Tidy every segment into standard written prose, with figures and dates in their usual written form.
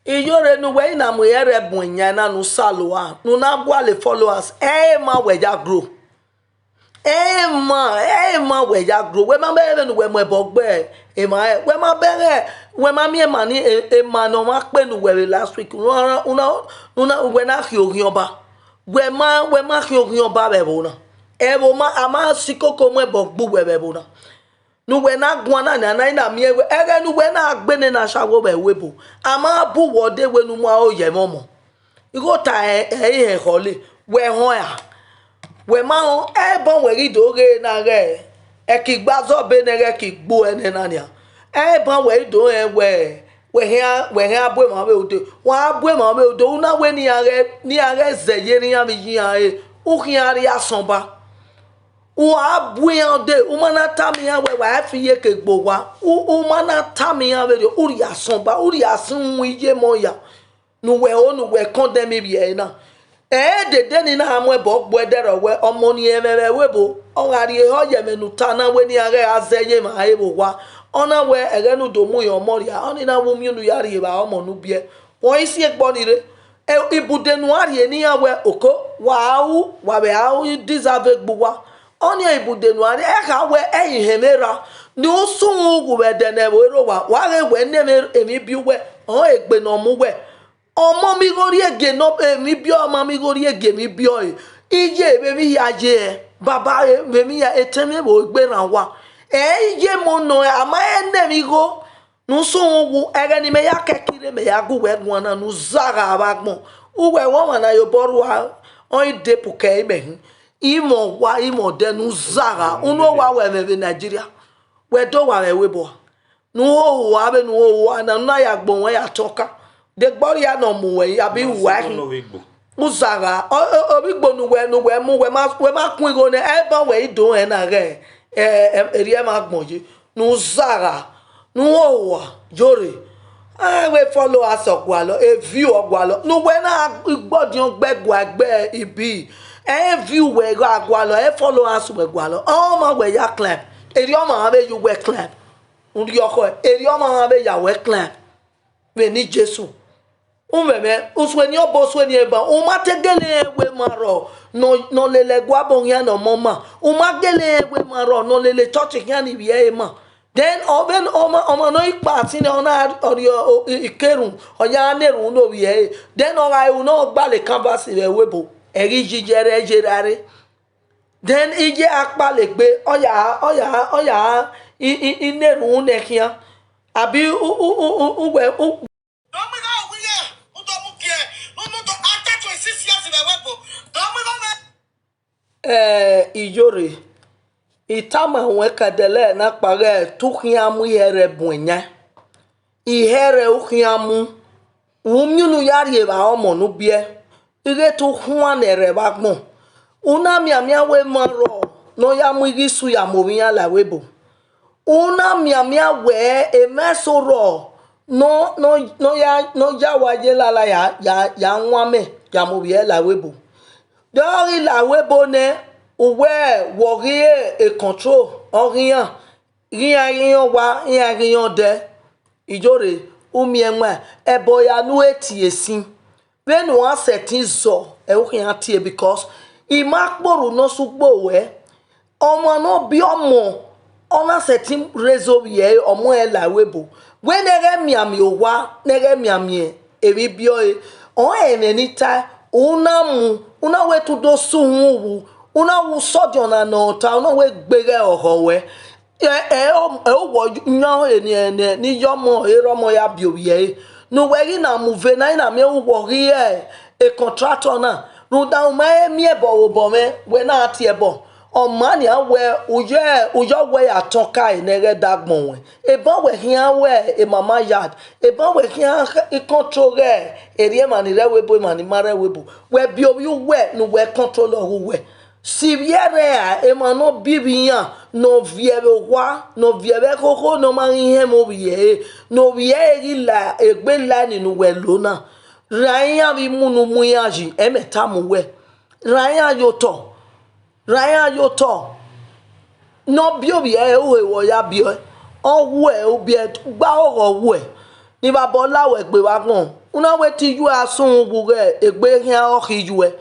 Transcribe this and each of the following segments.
Iyore no way na mo yere bunya na no saloa no na bo ale followers ma we ja grow ma we ja grow we ma be no we mo bogbe we ma bere we ma mi ma ni ma no ma pe no we last week una we na khiorin oba we ma khiorin oba be bo na bo ma ama sikoko mo bogbu we be bo na nu we na gwana na mi ewe ere nu we na agbene na shawo be webo ama bu wode we nu mu a oye momo iko ta hole we hon ya we ma hon bon we ri doge na re ki gbazo be ne re ki gbo ene na nia bon we do we he abwe ma be ode wa abwe ma be ode una we ni are zeye ni ya mi yin u kin ari asonba wa buende umana tamia we wa afiye ke gbowa umana tamia we uri asonba uri asun ije moya nu we onu we condemn bi na de ni na amwe bo gbedero we omoni emere we bo ogari ho ye menu tana we ni are azeye ma ebo wa ona we egenu do mu yo moria oni na wo miunu yari ba omo nu bie won isi egbo ni re ibude nu ari ni ya we oko wa be au deserve gbowa oni ibude nu ari ka we ehemera ni osun wu we de na we ro wa re we ne emi bi we o egbe no mu we omo mi gori ege no emi bi omo mi gori ege mi bi o ije be mi ya je baba be mi ya eteme bo gbe ran wa ije mo no ama ene mi go nu sun wu ere ni me ya kekire me ya gu we gun na nu zaga abagbon uwe won na yo boru wa on de puke ibe imo de nu zaga unu wa we me Nigeria we do wa we bo nu o wa be nu o wa na ya gbon won ya toka de gbori ya no mu we ya bi wa uzaga obi gbonu we mu we ma kun go ne e ba we do e na re eri e ma gbon je nu zaga nu o wa Iyore we follow us ogwalo e view ogwalo nu we na gbodion gbegwa gbe ibi view we go agwalo follow us we gwalo ma we ya clap eri o ma be you we clap uri oko eri o ma be ya we clap we ni Jesu umeme usweni obo sweni eba umategele we maro no lele gwabo ya no mama umagele we maro no lele church ya ni biye ma then oben oma no ipa tin ona orio ikerun oya nerun no biye then ora u no gba le canvas we webo eri jijere jerare then ije apa le gbe oya inerun nekia abi uwe Iyore itama we kadele na pare tukiamu yere bunya ihere ukiamu umyunu yari ba omo nu bie ire tu hua nere ba gbon una miamia we maro no ya mu igisu ya mo ya la webo una miamia we emesoro no ya waje la ya nwame ya mo bie la webo dori la webo ne uwe worie e control orian rian wa rian de Iyore umienwa eboya nu etiesin when one setting zo e orian tie because imakporu no sugbo we omo no bi omo ona setting rezo ye omo e la webo when ere miami owa nere miami ebi bio e on enenita una we to do sunwu una wu sojo na no ta una we gbere ohowe wo nyan ni yomo eromo ya bioye no we na move na me wo ri e contractor na no da ma mi ebo bo me we na ati ebo o man ya we uyo we atoka enere dagbon we e ba we hian we e mama yard e ba we hian e control eri mani re we bo mani mare we bo we bi obi we no we control we si viere e ma no bibiyan no viere wa no viere koko no ma ihe mo biye no viere la egbe la ninu we lona ranya bi munu muyaji e meta mu we ranya yoto no bi obi e o wo ya bi o wo e obi e gba oro wo e ni baba olawe gbe wa gan una weti you asun buge egbe hia ohijuwe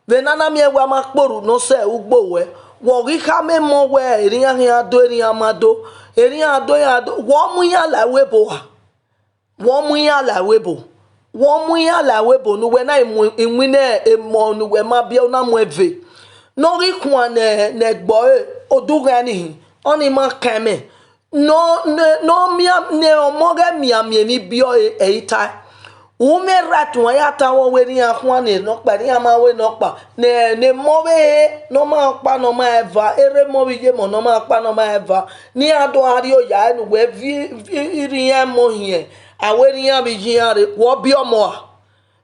venana mi ewa makporu no se ugbo we wo ri ka me mo we eriyan hia do eriyan mado eriyan do ya do wo mu ya la webo wa wo mu ya la webo wo mu ya la webo nu we na inwine emo nu we ma bia na mo eve no ri kwa ne gbo oduga ni oni ma kame no mi ne omoga mi ni bio eita ume ratu ya tawo we ni ahwa ni no pa ni ama we no pa ne mo we no ma pa no ma eva ere mo bi je mo no ma pa no ma eva ni ado ari o ya nu we iri yan mo hie awe ni yan bi jian re wo bi omo a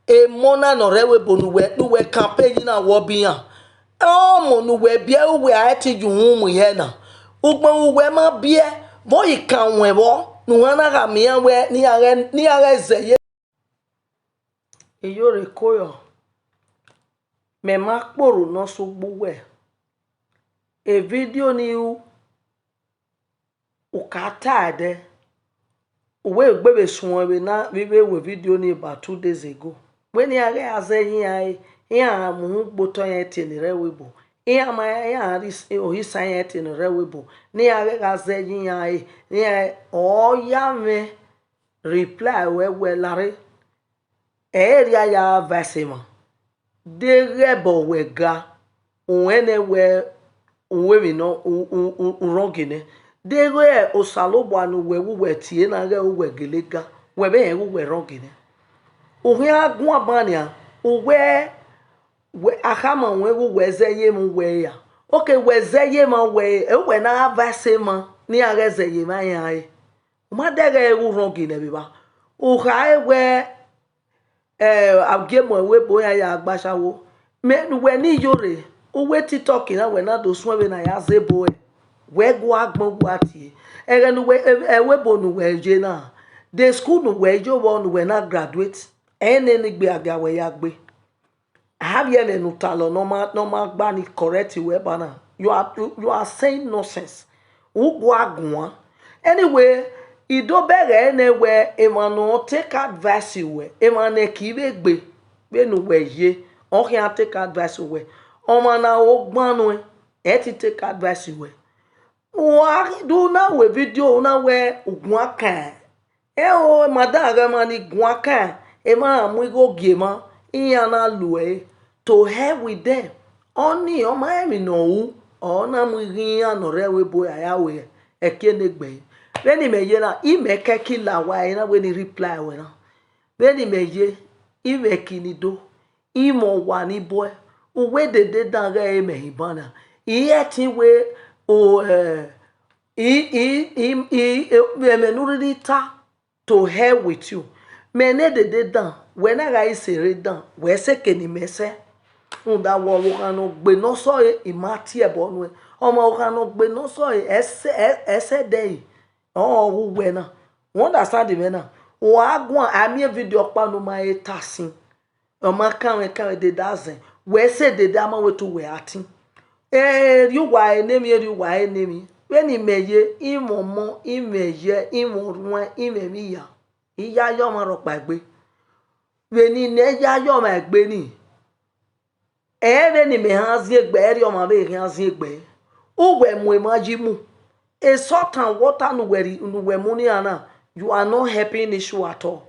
e mo na no re we bonu we campaign na wo bi yan o mo nu we bia we a ti ju hu mu ye na ugbon we ma bia boy kan we wo nu na ga mi yan we ni are zeye Iyore koyo me makporo no so gbuwe e video ni u kata de we gbebe sun we na we video ni about 2 days ago when ya re azeyin ai ya mu gboto yen tini re webo ya ma ya ri ohi san yen tini re webo ni ya re azeyin ai ni o ya me reply we lare area ya vasema de rebo wega onwene onwe mi no urongine de re osalobo anu we tie na re we gelega we be we rongine ohun agun abania we akama we zeye mu we ya okay we zeye ma we na vasema ni are zeye ma yan ma de re urongine biba o ha we agemo we boya ya agbashawo me we ni Iyore o we TikTok na we na do sun we na ya zebo we go agbon go ati ere nu we bonu we je na the school nu we jo won we na graduate ene ni gbe aga we ya gbe have ye ne nu talo no ma gba ni correct we bana you are saying nonsense u go agun anyway ido bere ne we emanu take advice we emanu kiwe gbe benu we ye o kan take advice we o ma na o gbanu e ti take advice we wa do na we video na we ogun akan o madara ma ni gun akan e ma mu go gema iya na lu to help with them oni o ma emi no wu o na mu rin anore we boy aya we e kene gbe beni meye na ime keki la wa ina we ni reply we na beni meye ime kinido imo wa ni boy uwe dede danga eme ibana iye ti we o menurita to help with you mene dede dan we na ga isere dan we se keni mese unda wo kanu gbe no so imati ebo nu omo kanu gbe no so ese dey oh we na won understand me na wa gun ami video pa no ma etasin o ma kan de dazen we se de da ma we to we atin you wa enemi you wa enemi when imeye imomo imeye imorun imemi ya iya yo ma ro pagbe we ni ne ya yo ma gbe ni ere ni me hanzi egbe ere o ma be hanzi egbe uwe mu emajimu a salt and water nu we money ana you are not helping issue at all